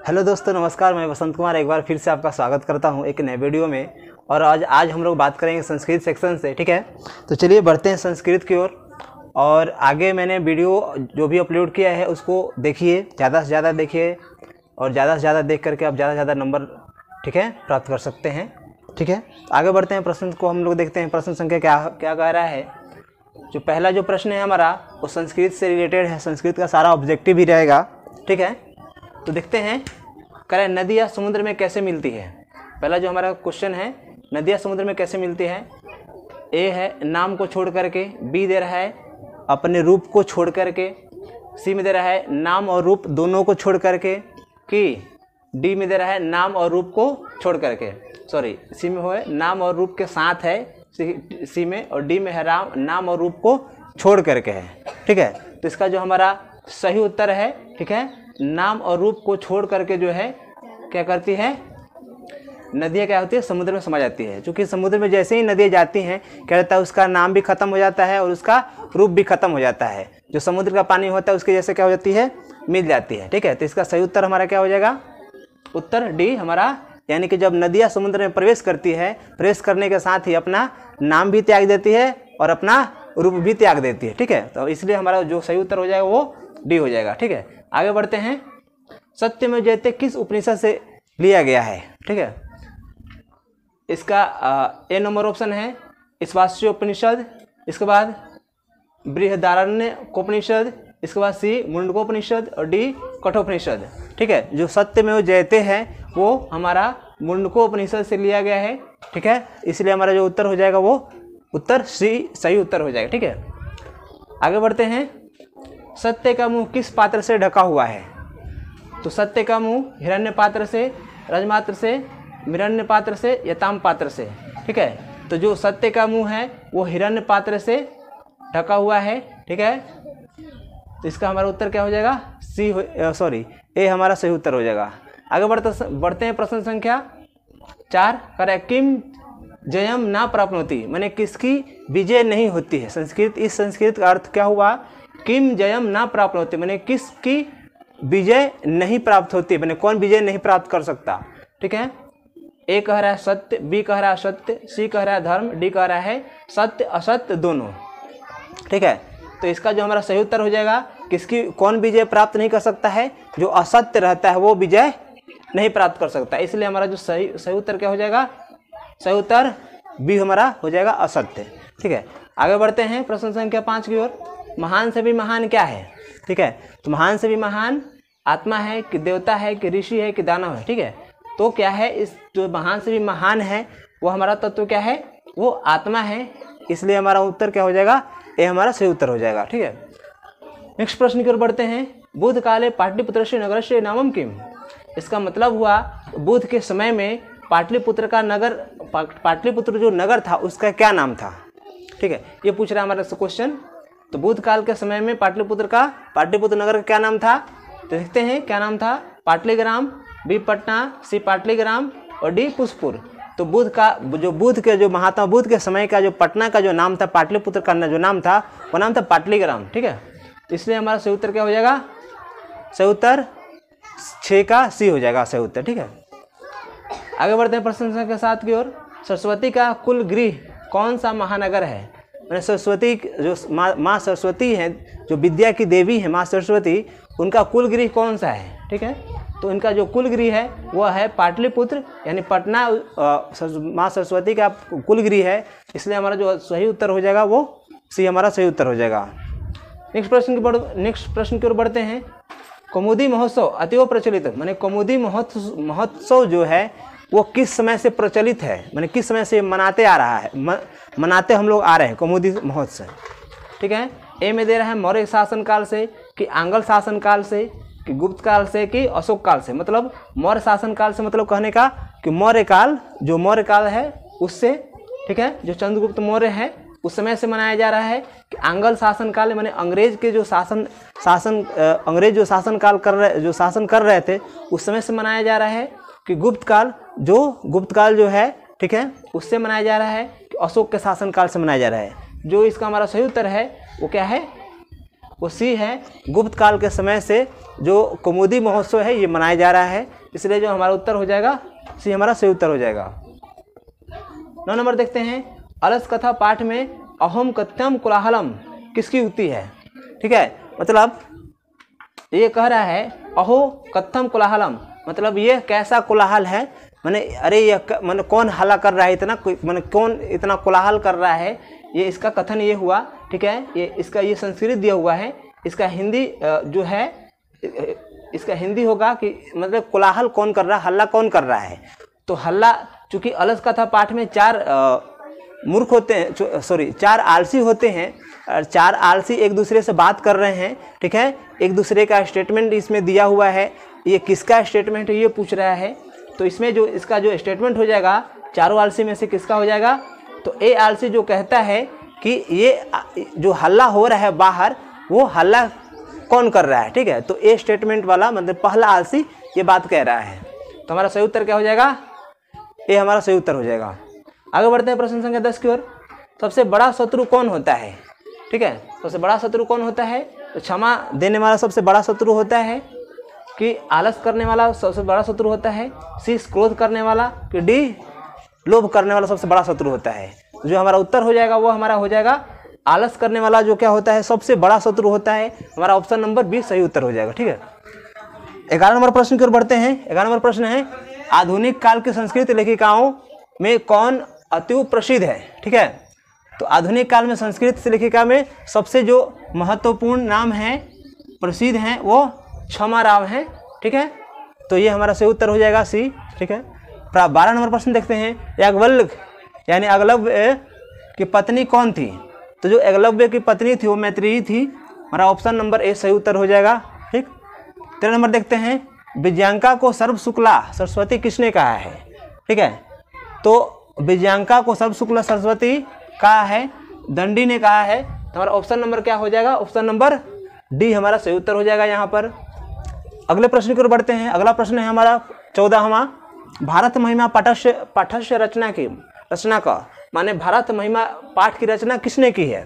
Hello दोस्तों, नमस्कार। मैं वसंत कुमार एक बार फिर से आपका स्वागत करता हूं एक नए वीडियो में। और आज हम लोग बात करेंगे संस्कृत सेक्शन से। ठीक है, तो चलिए बढ़ते हैं संस्कृत की ओर। और आगे मैंने वीडियो जो भी अपलोड किया है उसको देखिए, ज़्यादा से ज़्यादा देखिए, और ज़्यादा से ज़्यादा देख करके आप ज़्यादा से ज़्यादा नंबर ठीक है प्राप्त कर सकते हैं। ठीक है, आगे बढ़ते हैं। प्रश्न को हम लोग देखते हैं। प्रश्न संख्या क्या कह रहा है। जो पहला जो प्रश्न है हमारा वो संस्कृत से रिलेटेड है, संस्कृत का सारा ऑब्जेक्टिव ही रहेगा। ठीक है, तो देखते हैं। करें, नदियाँ समुद्र में कैसे मिलती है। पहला जो हमारा क्वेश्चन है, नदियाँ समुद्र में कैसे मिलती है। ए है नाम को छोड़ करके, बी दे रहा है अपने रूप को छोड़ करके, सी में दे रहा है नाम और रूप दोनों को छोड़ करके, कि डी में दे रहा है नाम और रूप को छोड़ करके, सॉरी सी में है नाम और रूप के साथ है सी में, और डी में है नाम और रूप को छोड़ करके है। ठीक है, तो इसका जो हमारा सही उत्तर है, ठीक है, नाम और रूप को छोड़ करके जो है क्या करती है, नदियाँ क्या होती है, समुद्र में समा जाती है। क्योंकि समुद्र में जैसे ही नदियाँ जाती हैं क्या रहता है, उसका नाम भी खत्म हो जाता है और उसका रूप भी खत्म हो जाता है। जो समुद्र का पानी होता है उसके जैसे क्या हो जाती है, मिल जाती है। ठीक है, तो इसका सही उत्तर हमारा क्या हो जाएगा, उत्तर डी हमारा। यानी कि जब नदियाँ समुद्र में प्रवेश करती है, प्रवेश करने के साथ ही अपना नाम भी त्याग देती है और अपना रूप भी त्याग देती है। ठीक है, तो इसलिए हमारा जो सही उत्तर हो जाएगा वो डी हो जाएगा। ठीक है, आगे बढ़ते हैं। सत्यमेव जयते किस उपनिषद से लिया गया है। ठीक है, इसका ए नंबर ऑप्शन है ईशावास्योपनिषद, इसके बाद बृहदारण्यकोपनिषद, इसके बाद सी मुंडकोपनिषद और डी कठोपनिषद। ठीक है, जो सत्यमेव जयते है वो हमारा मुंडकोपनिषद से लिया गया है। ठीक है, इसलिए हमारा जो उत्तर हो जाएगा वो उत्तर सी सही उत्तर हो जाएगा। ठीक है, आगे बढ़ते हैं। सत्य का मुंह किस पात्र से ढका हुआ है। तो सत्य का मुंह हिरण्य पात्र से, रजमात्र से, मिरण्य पात्र से या ताम पात्र से। ठीक है, तो जो सत्य का मुंह है वो हिरण्य पात्र से ढका हुआ है। ठीक है, तो इसका हमारा उत्तर क्या हो जाएगा, सी ए हमारा सही उत्तर हो जाएगा। आगे बढ़ते हैं। प्रश्न संख्या 4 करें, किम जयम ना प्राप्नोति, माने किसकी विजय नहीं होती है। इस संस्कृत का अर्थ क्या हुआ, किम जयम ना प्राप्नोति, माने किसकी विजय नहीं प्राप्त होती, माने कौन विजय नहीं प्राप्त कर सकता। ठीक है, ए कह रहा है सत्य, बी कह रहा है सत्य, सी कह रहा है धर्म, डी कह रहा है सत्य असत्य दोनों। ठीक है, तो इसका जो हमारा सही उत्तर हो जाएगा, किसकी कौन विजय प्राप्त नहीं कर सकता है, जो असत्य रहता है वो विजय नहीं प्राप्त कर सकता। इसलिए हमारा जो सही उत्तर क्या हो जाएगा, सही उत्तर बी हमारा हो जाएगा असत्य। ठीक है, आगे बढ़ते हैं प्रश्न संख्या 5 की ओर। महान से भी महान क्या है। ठीक है, तो महान से भी महान आत्मा है कि देवता है कि ऋषि है कि दानव है। ठीक है, तो क्या है, इस जो महान से भी महान है वो हमारा तत्व क्या है, वो आत्मा है। इसलिए हमारा उत्तर क्या हो जाएगा, ये हमारा सही उत्तर हो जाएगा। ठीक है, नेक्स्ट प्रश्न की ओर बढ़ते हैं। बुद्ध काले पाटलिपुत्रस्य नगरस्य नामम किम। इसका मतलब हुआ बुद्ध के समय में पाटलिपुत्र का नगर, पाटलिपुत्र जो नगर था उसका क्या नाम था। ठीक है, ये पूछ रहा है हमारा क्वेश्चन। तो बुद्ध काल के समय में पाटलिपुत्र नगर का क्या नाम था, तो देखते हैं क्या नाम था। पाटलीग्राम, बी पटना, सी पाटलीग्राम और डी पुष्पुर। तो बुद्ध के जो महात्मा बुद्ध के समय का जो पटना का जो नाम था, पाटलिपुत्र का जो नाम था वो नाम था पाटलीग्राम। ठीक है, तो इसलिए हमारा सही उत्तर क्या हो जाएगा, सही उत्तर 6 का सी हो जाएगा सही उत्तर। ठीक है, आगे बढ़ते हैं प्रश्न संख्या 7 की ओर। सरस्वती का कुल गृह कौन सा महानगर है। मैंने सरस्वती जो माँ सरस्वती है, जो विद्या की देवी है माँ सरस्वती, उनका कुल गृह कौन सा है। ठीक है, तो इनका जो कुल गृह है वह है पाटलिपुत्र, यानी पटना माँ सरस्वती का कुल गृह है। इसलिए हमारा जो सही उत्तर हो जाएगा वो सी हमारा सही उत्तर हो जाएगा। नेक्स्ट प्रश्न की ओर बढ़ते हैं। कौमुदी महोत्सव अतीव प्रचलित, माने कौमुदी महोत्सव जो है वो किस समय से प्रचलित है, माने किस समय से मनाते आ रहा है, मनाते हम लोग आ रहे हैं कौमुदी महोत्सव। ठीक है, ए में दे रहा है मौर्य शासनकाल से कि आंग्ल शासनकाल से कि गुप्त काल से कि अशोक काल से। मतलब मौर्य शासनकाल से मतलब कहने का कि मौर्य काल है उससे। ठीक है, जो चंद्रगुप्त मौर्य है उस समय से मनाया जा रहा है। कि आंग्ल शासनकाल माने अंग्रेज के जो अंग्रेज जो शासन कर रहे थे उस समय से मनाया जा रहा है। कि गुप्त काल जो है, ठीक है, उससे मनाया जा रहा है। कि अशोक के शासनकाल से मनाया जा रहा है। जो इसका हमारा सही उत्तर है वो क्या है, वो सी है। गुप्त काल के समय से जो कौमुदी महोत्सव है ये मनाया जा रहा है, इसलिए जो हमारा उत्तर हो जाएगा सी हमारा सही उत्तर हो जाएगा। 9 नंबर देखते हैं, अलस कथा पाठ में अहोम कथ्यम कोलाहलम किसकी उक्ति है? ठीक है, मतलब ये कह रहा है अहो कथम कोलाहलम, मतलब ये कैसा कोलाहल है, माने अरे ये माने कौन हल्ला कर रहा है इतना, माने कौन इतना कोलाहल कर रहा है, ये इसका कथन ये हुआ। ठीक है, ये इसका ये संस्कृत दिया हुआ है, इसका हिंदी जो है इसका हिंदी होगा कि मतलब कोलाहल कौन कर रहा है, हल्ला कौन कर रहा है। तो हल्ला, चूँकि अलस कथा पाठ में 4 मूर्ख होते हैं, सॉरी 4 आलसी होते हैं, और 4 आलसी एक दूसरे से बात कर रहे हैं। ठीक है, एक दूसरे का स्टेटमेंट इसमें दिया हुआ है, ये किसका स्टेटमेंट है ये पूछ रहा है। तो इसमें जो इसका जो स्टेटमेंट हो जाएगा चारों आलसी में से किसका हो जाएगा? तो ए आलसी जो कहता है कि ये जो हल्ला हो रहा है बाहर, वो हल्ला कौन कर रहा है। ठीक है, तो ए स्टेटमेंट वाला मतलब पहला आलसी ये बात कह रहा है। तो हमारा सही उत्तर क्या हो जाएगा? ए हमारा सही उत्तर हो जाएगा। आगे बढ़ते हैं प्रश्न संख्या 10 की ओर। सबसे बड़ा शत्रु कौन होता है? ठीक है, सबसे बड़ा शत्रु कौन होता है? तो क्षमा देने वाला सबसे बड़ा शत्रु होता है, कि आलस करने वाला सबसे बड़ा शत्रु होता है, सी क्रोध करने वाला, कि डी लोभ करने वाला सबसे बड़ा शत्रु होता है। जो हमारा उत्तर हो जाएगा वो हमारा हो जाएगा आलस करने वाला जो क्या होता है सबसे बड़ा शत्रु होता है। हमारा ऑप्शन नंबर बी सही उत्तर हो जाएगा। ठीक है, 11 नंबर प्रश्न की ओर बढ़ते हैं। 11 नंबर प्रश्न है, आधुनिक काल की संस्कृत लेखिकाओं में कौन अति प्रसिद्ध है? ठीक है, तो आधुनिक काल में संस्कृत लेखिका में सबसे जो महत्वपूर्ण नाम है, प्रसिद्ध हैं, वो क्षमा राव हैं। ठीक है, तो ये हमारा सही उत्तर हो जाएगा सी। ठीक है, 12 नंबर प्रश्न देखते हैं, याज्ञवल्क्य यानी एकलव्य की पत्नी कौन थी? तो जो एकलव्य की पत्नी थी वो मैत्रेयी थी। हमारा ऑप्शन नंबर ए सही उत्तर हो जाएगा। ठीक, 13 नंबर देखते हैं, विजयांका को सर्व शुक्ला सरस्वती किसने कहा है? ठीक है, तो विजयांका को सर्व शुक्ला सरस्वती कहा है, दंडी ने कहा है। तो हमारा ऑप्शन नंबर क्या हो जाएगा? ऑप्शन नंबर डी हमारा सही उत्तर हो जाएगा यहाँ पर। अगले प्रश्न की ओर बढ़ते हैं। अगला प्रश्न है हमारा 14वां, भारत महिमा पाठस्य रचना का माने भारत महिमा पाठ की रचना किसने की है?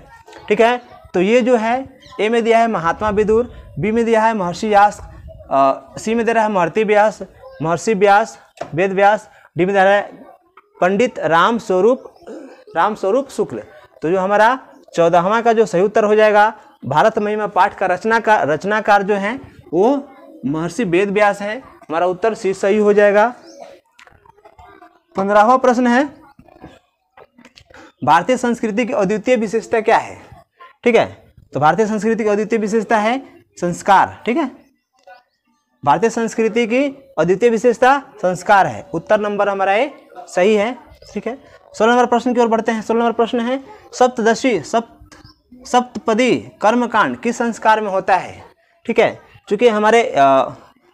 ठीक है, तो ये जो है ए में दिया है महात्मा विदुर, बी में दिया है महर्षि व्यास, सी में दे रहा है महर्षि व्यास वेद व्यास, डी में दे रहा है पंडित राम स्वरूप शुक्ल। तो जो हमारा 14वां का जो सही उत्तर हो जाएगा, भारत महिमा पाठ का रचनाकार जो हैं वो महर्षि वेद व्यास है। हमारा उत्तर सी सही हो जाएगा। 15वां प्रश्न है, भारतीय संस्कृति की अद्वितीय विशेषता क्या है? ठीक है, तो भारतीय संस्कृति की अद्वितीय विशेषता है संस्कार। ठीक है, भारतीय संस्कृति की अद्वितीय विशेषता संस्कार है। उत्तर नंबर हमारा ए सही है। ठीक है, 16 नंबर प्रश्न की ओर बढ़ते हैं। 16 नंबर प्रश्न है, सप्तपदी कर्मकांड किस संस्कार में होता है? ठीक है, चूँकि हमारे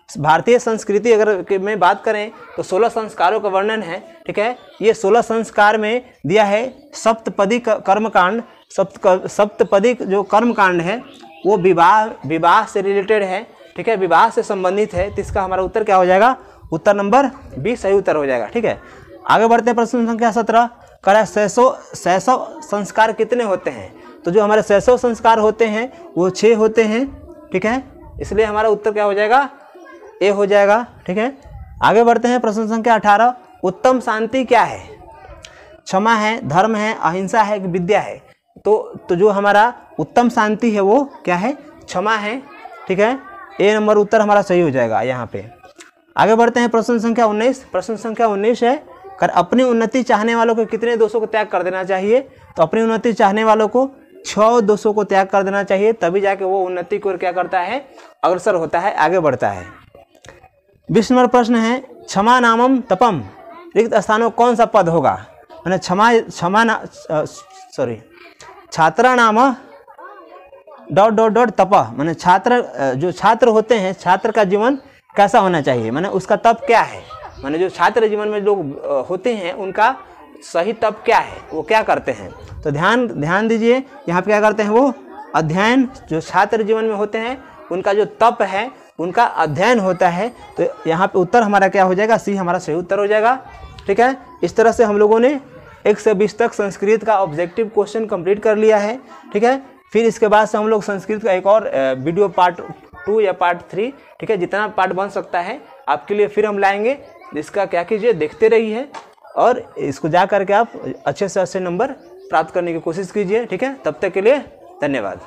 भारतीय संस्कृति अगर में बात करें तो 16 संस्कारों का वर्णन है। ठीक है, ये 16 संस्कार में दिया है सप्तपदी कर्मकांड। सप्तपदी जो कर्मकांड है वो विवाह से रिलेटेड है। ठीक है, विवाह से संबंधित है। तो इसका हमारा उत्तर क्या हो जाएगा? उत्तर नंबर बी सही उत्तर हो जाएगा। ठीक है, आगे बढ़ते हैं प्रश्न संख्या 17, करा शैशव संस्कार कितने होते हैं? तो जो हमारे शैशव संस्कार होते हैं वो 6 होते हैं। ठीक है, इसलिए हमारा उत्तर क्या हो जाएगा? ए हो जाएगा। ठीक है, आगे बढ़ते हैं प्रश्न संख्या 18, उत्तम शांति क्या है? क्षमा है, धर्म है, अहिंसा है कि विद्या है? तो जो हमारा उत्तम शांति है वो क्या है? क्षमा है। ठीक है, ए नंबर उत्तर हमारा सही हो जाएगा यहाँ पे। आगे बढ़ते हैं प्रश्न संख्या 19। प्रश्न संख्या 19 है, कर अपनी उन्नति चाहने वालों को कितने दोषों को त्याग कर देना चाहिए? तो अपनी उन्नति चाहने वालों को 6 दोषों को त्याग कर देना चाहिए, तभी जाके वो उन्नति को क्या करता है? अग्रसर होता है, आगे बढ़ता है। 20 नंबर प्रश्न है, क्षमा नामम तपम रिक्त स्थानों कौन सा पद होगा? मैंने छात्रा नाम ... तप, मैंने जो छात्र होते हैं, छात्र का जीवन कैसा होना चाहिए, मैंने उसका तप क्या है? मैंने जो छात्र जीवन में लोग होते हैं उनका सही तप क्या है, वो क्या करते हैं? तो ध्यान दीजिए, यहाँ पे क्या करते हैं? वो अध्ययन, जो छात्र जीवन में होते हैं उनका जो तप है उनका अध्ययन होता है। तो यहाँ पे उत्तर हमारा क्या हो जाएगा? सी हमारा सही उत्तर हो जाएगा। ठीक है, इस तरह से हम लोगों ने 1 से 20 तक संस्कृत का ऑब्जेक्टिव क्वेश्चन कंप्लीट कर लिया है। ठीक है, फिर इसके बाद से हम लोग संस्कृत का एक और वीडियो पार्ट 2 या पार्ट 3, ठीक है, जितना पार्ट बन सकता है आपके लिए फिर हम लाएंगे। इसका क्या कीजिए, देखते रहिए और इसको जा करके आप अच्छे से अच्छे नंबर प्राप्त करने की कोशिश कीजिए। ठीक है, तब तक के लिए धन्यवाद।